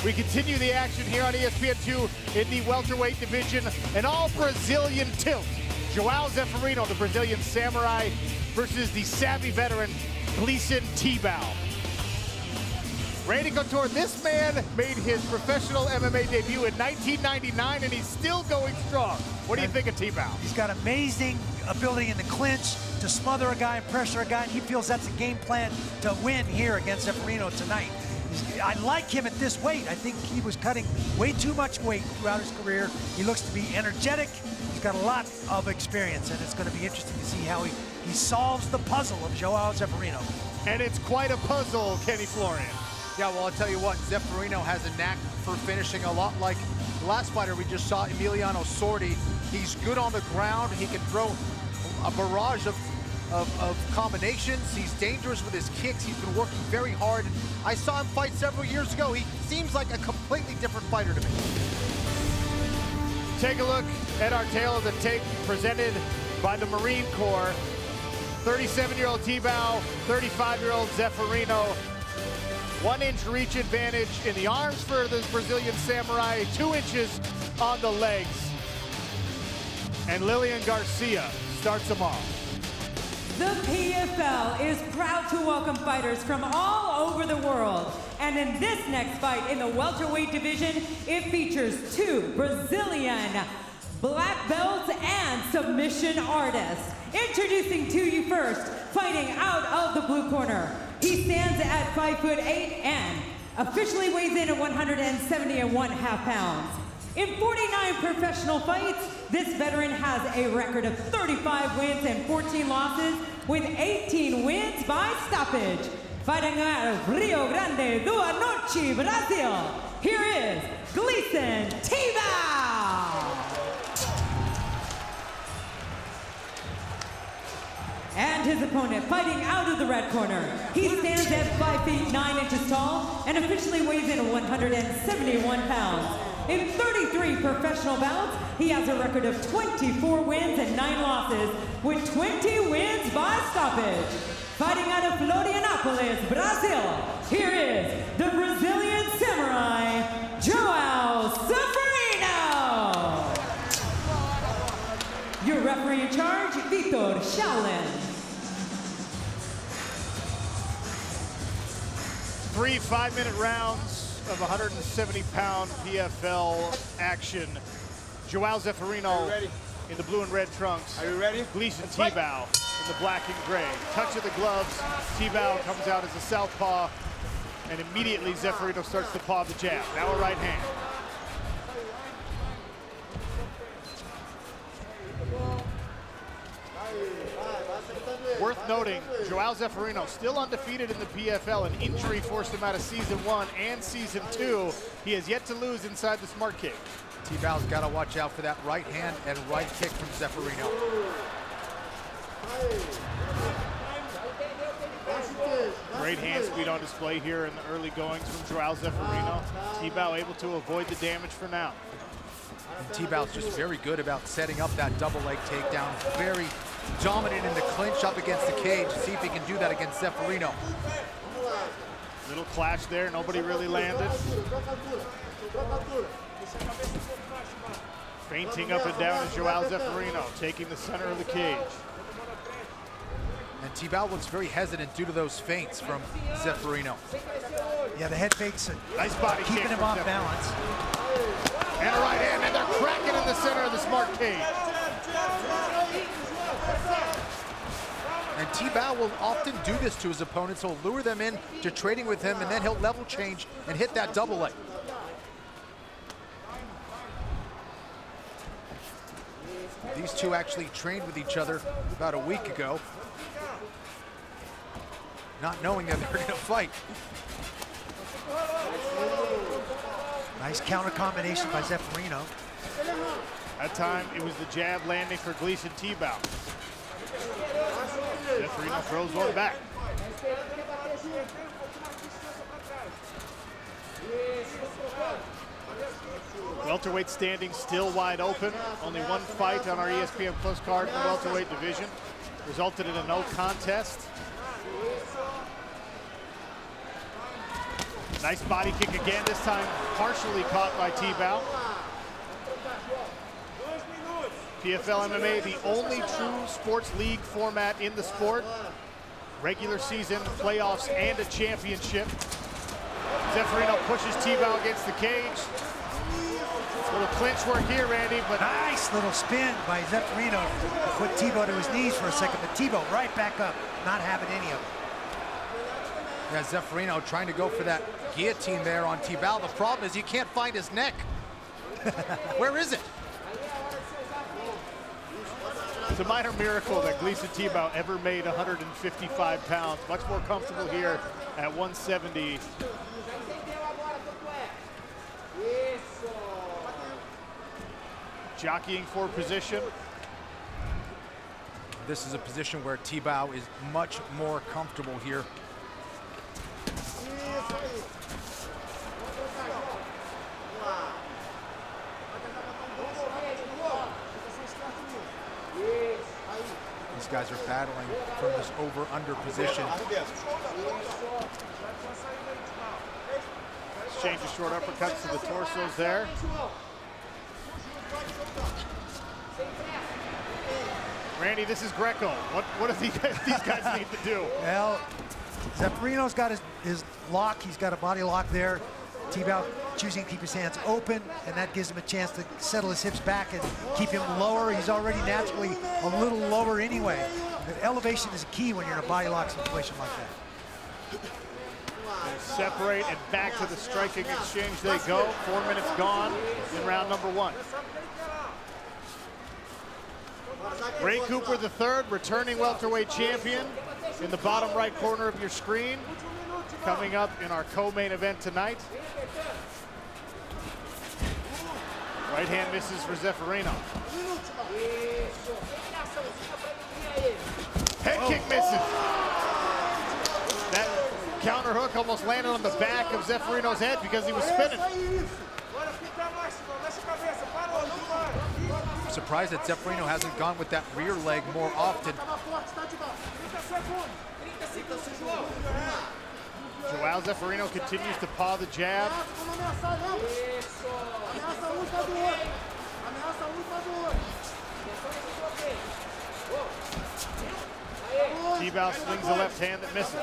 We continue the action here on ESPN2 in the welterweight division. An all-Brazilian tilt. Joao Zeferino, the Brazilian samurai, versus the savvy veteran, Gieison Tibau. Randy Couture, this man made his professional MMA debut in 1999, and he's still going strong. What do you think of Tibau? He's got amazing ability in the clinch to smother a guy and pressure a guy, and he feels that's a game plan to win here against Zeferino tonight. I like him at this weight. I think he was cutting way too much weight throughout his career. He looks to be energetic. He's got a lot of experience, and it's going to be interesting to see how he solves the puzzle of Joao Zeferino. And it's quite a puzzle, Kenny Florian. Yeah, well, I'll tell you what, Zeferino has a knack for finishing, a lot like the last fighter we just saw, Emiliano Sordi. He's good on the ground. He can throw a barrage of combinations. He's dangerous with his kicks. He's been working very hard. I saw him fight several years ago. He seems like a completely different fighter to me. Take a look at our tale of the tape presented by the Marine Corps. 37-year-old Tibau, 35-year-old Zeferino. 1-inch reach advantage in the arms for the Brazilian samurai, 2 inches on the legs. And Lillian Garcia starts them off. The PFL is proud to welcome fighters from all over the world. And in this next fight in the welterweight division, it features 2 Brazilian black belts and submission artists. Introducing to you first, fighting out of the blue corner. He stands at 5'8" and officially weighs in at 170.5 pounds. In 49 professional fights, this veteran has a record of 35 wins and 14 losses, with 18 wins by stoppage. Fighting out of Rio Grande do Norte, Brazil, here is Gieison Tibau. And his opponent, fighting out of the red corner. He stands at 5 feet 9 inches tall and officially weighs in at 171 pounds. In 33 professional bouts, he has a record of 24 wins and 9 losses, with 20 wins by stoppage. Fighting out of Florianópolis, Brazil, here is the Brazilian samurai, Joao Zeferino. Your referee in charge, Vitor Shaolin. 3 5-minute rounds of 170-pound PFL action. Joao Zeferino in the blue and red trunks. Are you ready? Gieison Tibau in the black and gray. Touch of the gloves. Tibau comes out as a southpaw, and immediately Zeferino starts to paw the jab. Now a right hand. Worth noting, Joao Zeferino still undefeated in the PFL. An injury forced him out of Season 1 and Season 2. He has yet to lose inside the smart kick. Tibau's got to watch out for that right hand and right kick from Zeferino. Great hand speed on display here in the early goings from Joao Zeferino. Tibau able to avoid the damage for now. And Tibau's just very good about setting up that double leg takedown. Very dominant in the clinch up against the cage. See if he can do that against Zeferino. Little clash there, nobody really landed. Feinting up and down is Joao Zeferino, taking the center of the cage. And Tibau looks very hesitant due to those feints from Zeferino. Yeah, the head fakes are nice body keeping kick him from off Zeferino. balance. And a right hand, and they're cracking in the center of the smart cage. And Tibau will often do this to his opponents. He'll lure them in to trading with him, and then he'll level change and hit that double leg. These two actually trained with each other about a week ago, not knowing that they're going to fight. Nice counter combination by Zeferino. That time, it was the jab landing for Gieison Tibau. Zeferino throws one back. Welterweight standing still wide open. Only one fight on our ESPN Plus card in the welterweight division. Resulted in a no contest. Nice body kick again, this time partially caught by Tibau. PFL MMA, the only true sports league format in the sport. Regular season, playoffs, and a championship. Zeferino pushes Tibau against the cage. Little clinch work here, Randy, but nice little spin by Zeferino. Put Tibau to his knees for a second, but Tibau right back up, not having any of it. Yeah, Zeferino trying to go for that guillotine there on Tibau. The problem is you can't find his neck. Where is it? it's a minor miracle that Gieison Tibau ever made 155 pounds. Much more comfortable here at 170. Jockeying for position. This is a position where Tibau is much more comfortable here. These guys are battling from this over-under position. Exchange of short uppercuts to the torsos there. Randy, this is Greco. What do these guys need to do? Well, Zeferino's got his lock. He's got a body lock there. Tibau choosing to keep his hands open, and that gives him a chance to settle his hips back and keep him lower. He's already naturally a little lower anyway. The elevation is key when you're in a body lock situation like that. They separate and back to the striking exchange they go. 4 minutes gone in round number 1. Ray Cooper III, returning welterweight champion, in the bottom right corner of your screen. Coming up in our co-main event tonight. Right hand misses for Zeferino. Head kick misses. That counter hook almost landed on the back of Zeferino's head because he was spinning. I'm surprised that Zeferino hasn't gone with that rear leg more often. Joao Zeferino continues to paw the jab. Tibau swings the left hand that misses.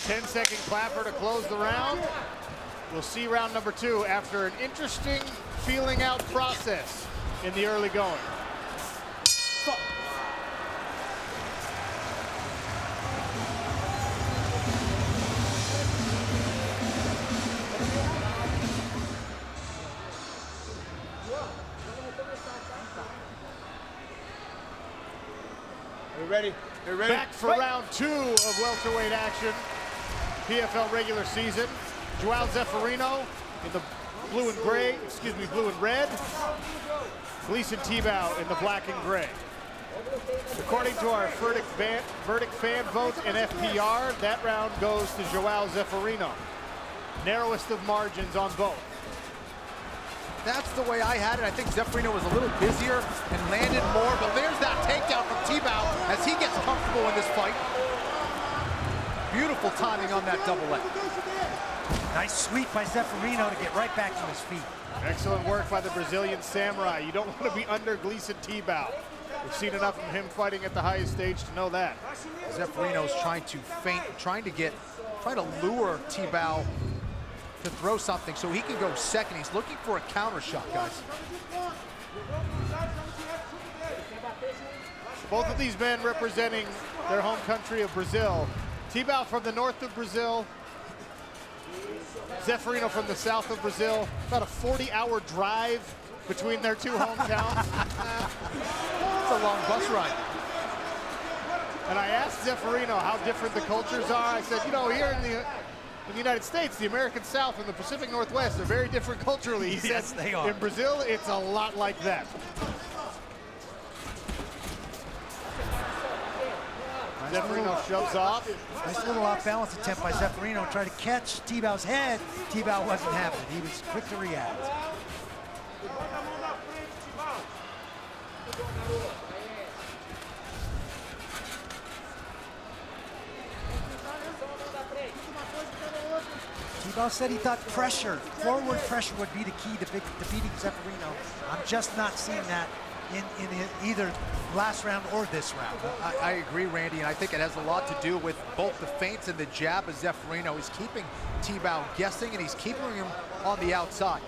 10-second clapper to close the round. We'll see round number 2 after an interesting feeling out process in the early going. Ready? They're ready. Back for round 2 of welterweight action. PFL regular season. Joao Zeferino in the blue and red. Gieison Tibau in the black and gray. According to our verdict fan vote in FPR, that round goes to Joao Zeferino. Narrowest of margins on both. That's the way I had it. I think Zeferino was a little busier and landed more, but there's that takedown from Tibau as he gets comfortable in this fight. Beautiful timing on that double leg. Nice sweep by Zeferino to get right back to his feet. Excellent work by the Brazilian Samurai. You don't want to be under Gieison Tibau. We've seen enough of him fighting at the highest stage to know that. Zeferino's trying to feint, trying to lure Tibau to throw something so he can go second. He's looking for a counter shot, guys. Both of these men representing their home country of Brazil. Tibau from the north of Brazil, Zeferino from the south of Brazil. About a 40-hour drive between their two hometowns. It's a long bus ride. And I asked Zeferino how different the cultures are. I said, you know, here in the United States, the American South and the Pacific Northwest are very different culturally. He yes, said, they are. In Brazil, it's a lot like that. Zeferino shoves off. Nice little off-balance attempt by Zeferino. Tried to catch Tibau's head. Tibau wasn't having it. He was quick to react. Tibau said he thought pressure, forward pressure would be the key to defeating Zeferino. I'm just not seeing that in either last round or this round. I agree, Randy, and I think it has a lot to do with both the feints and the jab of Zeferino. He's keeping Tibau guessing, and he's keeping him on the outside.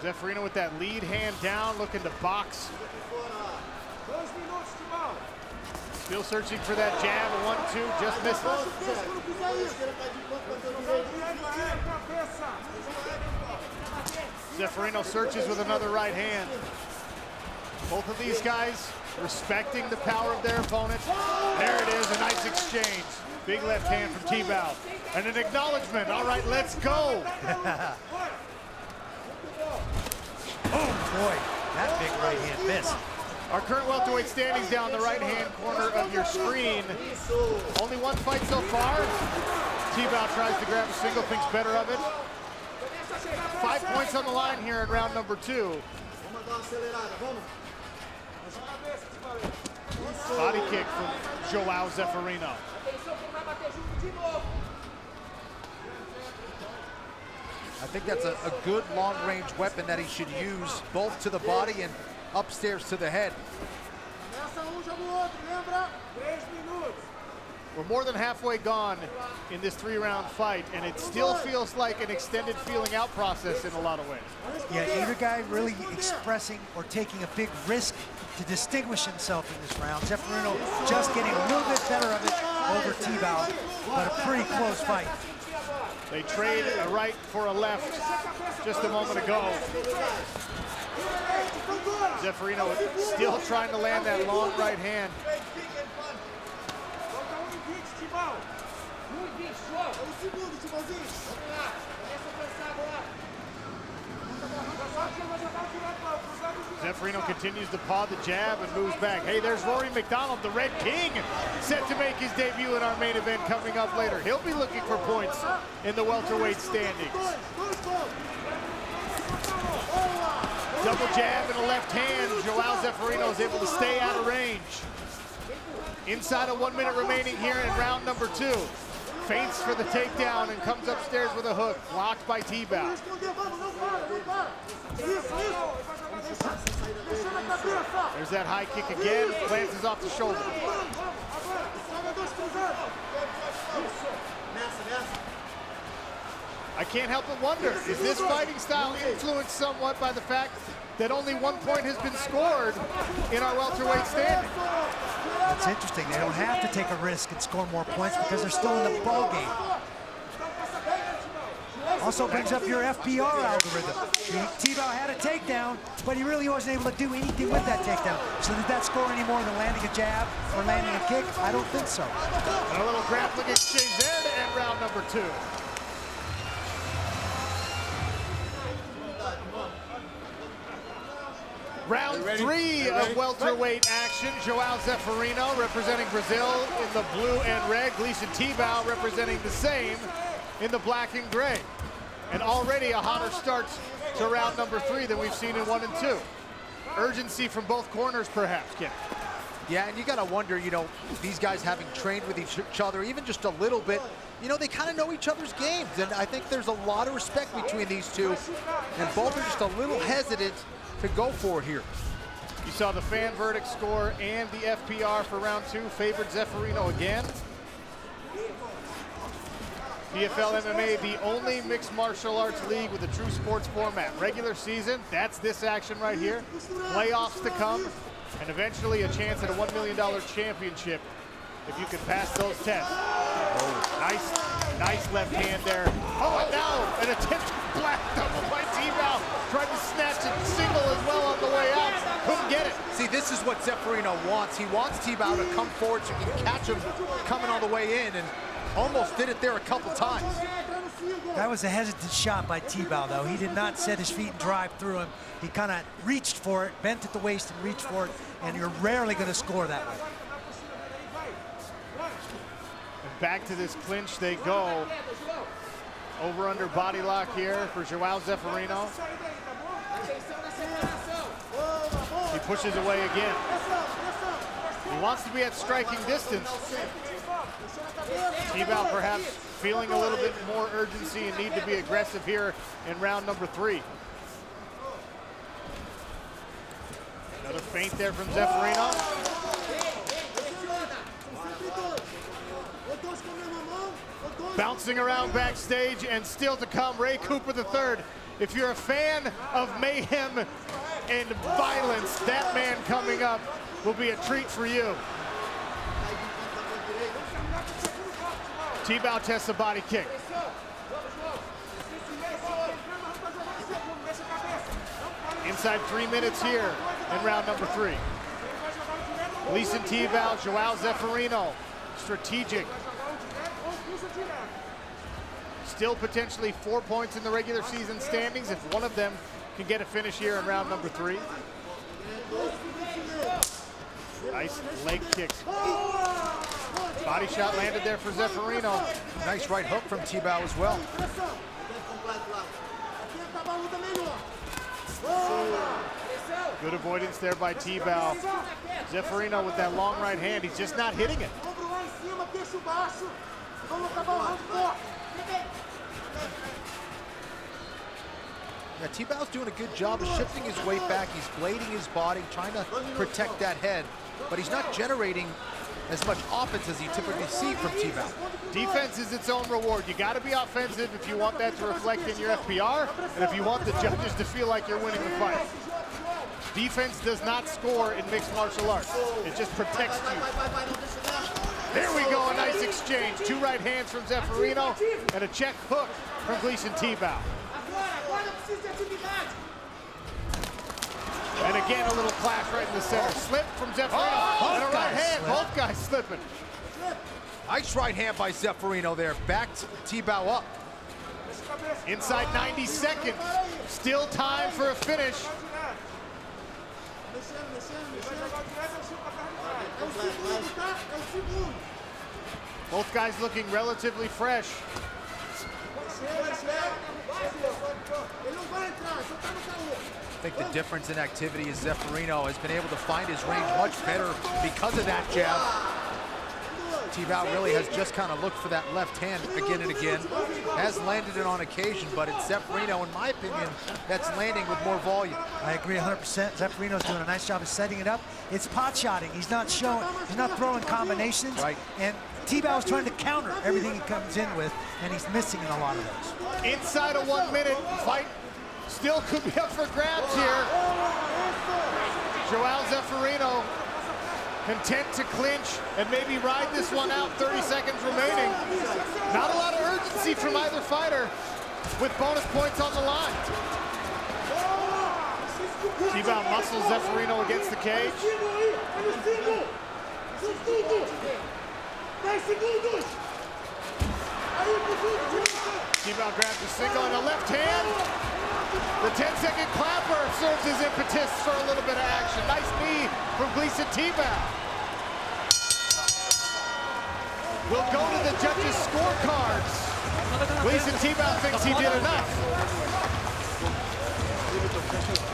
Zeferino with that lead hand down, looking to box. Still searching for that jab, a 1-2, just misses. Zeferino searches with another right hand. Both of these guys respecting the power of their opponent. There it is, a nice exchange. Big left hand from Tibau. And an acknowledgement. All right, let's go. Oh boy, that big right hand missed. Our current welterweight standings down the right-hand corner of your screen. Only one fight so far. Tibau tries to grab a single, thinks better of it. 5 points on the line here in round number 2. Body kick from Joao Zeferino. I think that's a good long-range weapon that he should use both to the body and upstairs to the head. We're more than halfway gone in this 3-round fight, and it still feels like an extended feeling out process in a lot of ways. Yeah, either guy really expressing or taking a big risk to distinguish himself in this round. Zeferino just getting a little bit better of it over Tibau, but a pretty close fight. They trade a right for a left just a moment ago. Zeferino still trying to land that long right hand. Zeferino continues to paw the jab and moves back. Hey, there's Rory McDonald, the Red King, set to make his debut in our main event coming up later. He'll be looking for points in the welterweight standings. Double jab and a left hand. Joao Zeferino is able to stay out of range. Inside of 1 minute remaining here in round number 2. Feints for the takedown and comes upstairs with a hook. Blocked by Tibau. There's that high kick again. Glances off the shoulder. I can't help but wonder, is this fighting style influenced somewhat by the fact that only 1 point has been scored in our welterweight standing? It's interesting. They don't have to take a risk and score more points because they're still in the ball game. Also brings up your FPR algorithm. Tibau had a takedown, but he really wasn't able to do anything with that takedown. So did that score any more than landing a jab or landing a kick? I don't think so. And a little grappling exchange there to end round number 2. Round 3 of welterweight action. Joao Zeferino representing Brazil in the blue and red. Gieison Tibau representing the same in the black and gray. And already a hotter start to round number 3 than we've seen in 1 and 2. Urgency from both corners, perhaps, Ken. Yeah, and you gotta wonder, you know, these guys having trained with each other, even just a little bit, you know, they kind of know each other's games. And I think there's a lot of respect between these two. And both are just a little hesitant to go for it here. You saw the fan verdict score and the FPR for round 2 favored Zeferino again. PFL MMA, the only mixed martial arts league with a true sports format. Regular season, that's this action right here. Playoffs to come, and eventually a chance at a $1 million championship if you can pass those tests. Oh, nice left hand there. Oh, and now an attempt to black double by Tibau. Tried to snatch it single as well on the way out. Couldn't get it. See, this is what Zeferino wants. He wants Tibau to come forward so he can catch him coming on the way in, and almost did it there a couple times. That was a hesitant shot by Tibau, though. He did not set his feet and drive through him. He kind of reached for it, bent at the waist and reached for it, and you're rarely going to score that way. And back to this clinch they go. Over under body lock here for Joao Zeferino. He pushes away again. He wants to be at striking distance. Tibau perhaps feeling a little bit more urgency and need to be aggressive here in round number 3. Another feint there from Zeferino. Bouncing around backstage, and still to come, Ray Cooper III. If you're a fan of mayhem and violence, that man coming up will be a treat for you. Tibau tests a body kick. Inside 3 minutes here in round number 3. Gieison Tibau, Joao Zeferino, strategic. Still potentially 4 points in the regular season standings if one of them can get a finish here in round number 3. Nice leg kick. Body shot landed there for Zeferino. Nice right hook from Tibau as well. Good avoidance there by Tibau. Zeferino with that long right hand, he's just not hitting it. Yeah, Tibau's doing a good job of shifting his weight back. He's blading his body, trying to protect that head, but he's not generating as much offense as you typically see from Tibau. Defense is its own reward. You got to be offensive if you want that to reflect in your FPR, and if you want the judges to feel like you're winning the fight. Defense does not score in mixed martial arts. It just protects you. There we go, a nice exchange. 2 right hands from Zeferino and a check hook from Gieison Tibau. And again, a little clash right in the center. Slip from Zeferino. And a right hand. Both guys slipping. Nice right hand by Zeferino there. Backed Tibau up. Inside 90 seconds. Still time for a finish. Both guys looking relatively fresh. I think the difference in activity is Zeferino has been able to find his range much better because of that jab. Tibau really has just kind of looked for that left hand again and again. Has landed it on occasion, but it's Zeferino, in my opinion, that's landing with more volume. I agree 100%. Zeferino's doing a nice job of setting it up. It's pot shotting. He's not throwing combinations. Right. And Tibau's trying to counter everything he comes in with, and he's missing in a lot of those. Inside a 1 minute fight still could be up for grabs here. Joao Zeferino content to clinch and maybe ride this one out. 30 seconds remaining. Not a lot of urgency from either fighter with bonus points on the line. Tibau muscles Zeferino against the cage. Tibau grabs a single and a left hand. The 10-second clapper serves as impetus for a little bit of action. Nice knee from Gieison Tibau. We'll go to the judges' scorecards. Gieison Tibau thinks he did enough.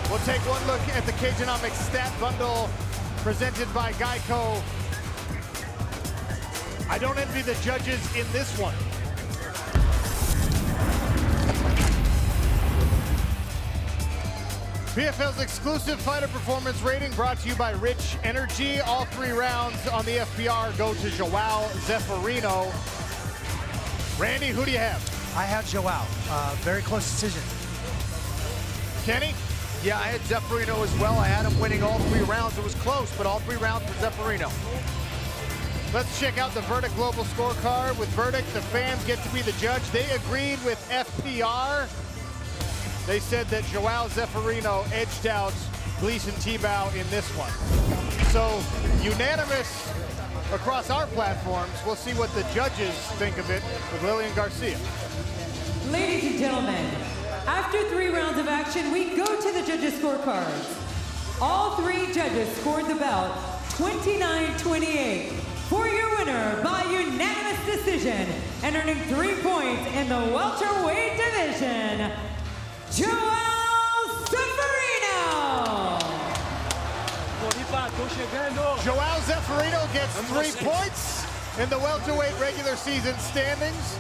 We'll take one look at the Cageonomics stat bundle presented by Geico. I don't envy the judges in this one. PFL's exclusive fighter performance rating brought to you by Rich Energy. All 3 rounds on the FPR go to Joao Zeferino. Randy, who do you have? I have Joao. Very close decision. Kenny? Yeah, I had Zeferino as well. I had him winning all 3 rounds. It was close, but all 3 rounds for Zeferino. Let's check out the Verdict Global Scorecard. With Verdict, the fans get to be the judge. They agreed with FPR. They said that Joao Zeferino edged out Gieison Tibau in this one. So, unanimous across our platforms. We'll see what the judges think of it with Lillian Garcia. Ladies and gentlemen, after 3 rounds of action, we go to the judges' scorecards. All 3 judges scored the bout 29-28 for your winner by unanimous decision and earning 3 points in the welterweight division, Joao Zeferino! Joao Zeferino gets 3 points in the welterweight regular season standings.